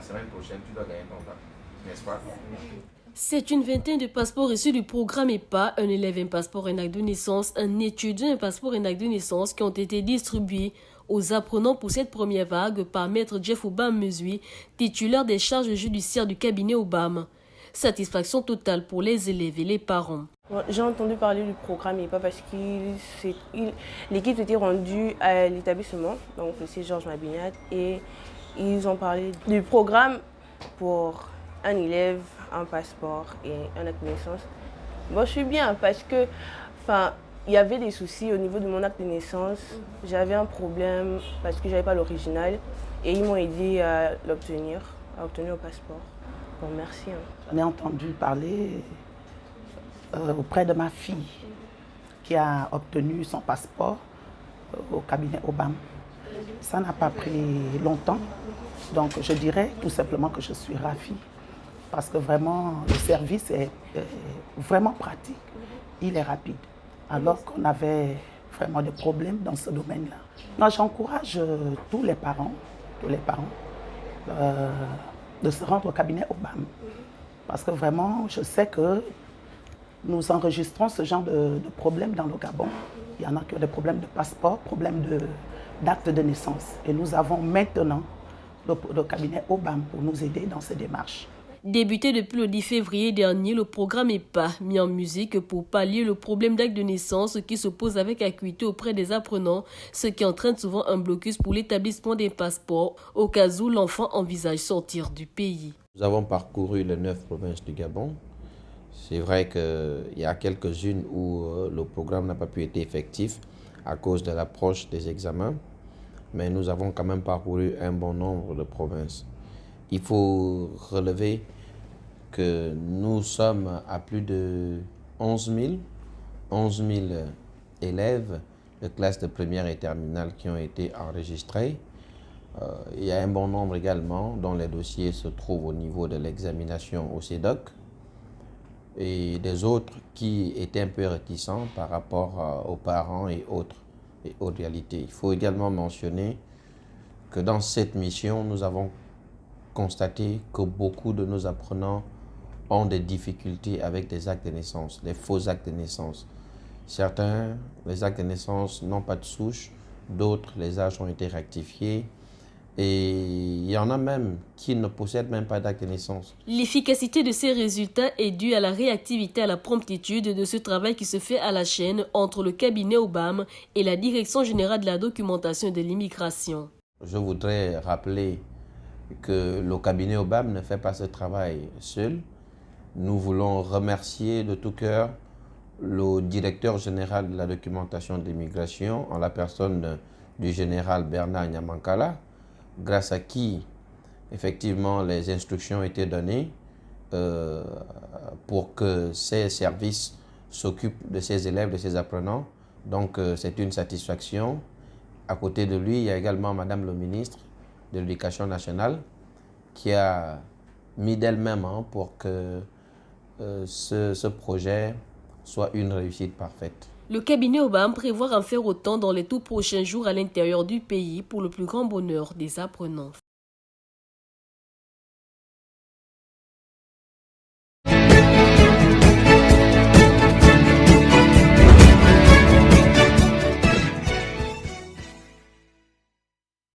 semaine prochaine, tu dois gagner ton bac, n'est-ce pas? C'est une vingtaine de passeports issus du programme EPA, un élève un passeport un acte de naissance, un étudiant un passeport un acte de naissance qui ont été distribués aux apprenants pour cette première vague par Maître Jeff Obam-Mesui, titulaire des charges judiciaires du cabinet Obam. Satisfaction totale pour les élèves et les parents. J'ai entendu parler du programme EPA parce que l'équipe était rendue à l'établissement, donc le lycée Georges Mabiniat, et ils ont parlé du programme pour un élève, un passeport et un acte de naissance. Moi, je suis bien parce que, il y avait des soucis au niveau de mon acte de naissance. J'avais un problème parce que j'avais pas l'original et ils m'ont aidé à obtenir le passeport. Bon, merci. J'en ai entendu parler auprès de ma fille qui a obtenu son passeport au cabinet Obam. Ça n'a pas pris longtemps, donc je dirais tout simplement que je suis ravie parce que vraiment le service est vraiment pratique, il est rapide, alors qu'on avait vraiment des problèmes dans ce domaine-là. Moi, j'encourage tous les parents de se rendre au cabinet Obam parce que vraiment je sais que nous enregistrons ce genre de problèmes dans le Gabon. Il y en a qui ont des problèmes de passeport, problèmes d'acte de naissance. Et nous avons maintenant le cabinet Obam pour nous aider dans ces démarches. Débuté depuis le 10 février dernier, le programme EPA mis en musique pour pallier le problème d'acte de naissance qui se pose avec acuité auprès des apprenants, ce qui entraîne souvent un blocus pour l'établissement des passeports au cas où l'enfant envisage sortir du pays. Nous avons parcouru les 9 provinces du Gabon. C'est vrai qu'il y a quelques-unes où le programme n'a pas pu être effectif à cause de l'approche des examens, mais nous avons quand même parcouru un bon nombre de provinces. Il faut relever que nous sommes à plus de 11 000 élèves de classes de première et terminale qui ont été enregistrés. Il y a un bon nombre également dont les dossiers se trouvent au niveau de l'examination au CEDOC et des autres qui étaient un peu réticents par rapport aux parents et autres réalités. Il faut également mentionner que dans cette mission, nous avons constaté que beaucoup de nos apprenants ont des difficultés avec des actes de naissance, des faux actes de naissance. Certains, les actes de naissance n'ont pas de souche, d'autres, les âges ont été rectifiés. Et il y en a même qui ne possèdent même pas d'acte de naissance. L'efficacité de ces résultats est due à la réactivité et à la promptitude de ce travail qui se fait à la chaîne entre le cabinet Obam et la Direction générale de la documentation et de l'immigration. Je voudrais rappeler que le cabinet Obam ne fait pas ce travail seul. Nous voulons remercier de tout cœur le directeur général de la documentation de l'immigration en la personne du général Bernard Nyamankala, grâce à qui, effectivement, les instructions ont été données pour que ces services s'occupent de ces élèves, de ces apprenants. Donc, c'est une satisfaction. À côté de lui, il y a également Madame le ministre de l'Éducation nationale qui a mis d'elle-même pour que ce projet soit une réussite parfaite. Le cabinet Obam prévoit en faire autant dans les tout prochains jours à l'intérieur du pays pour le plus grand bonheur des apprenants.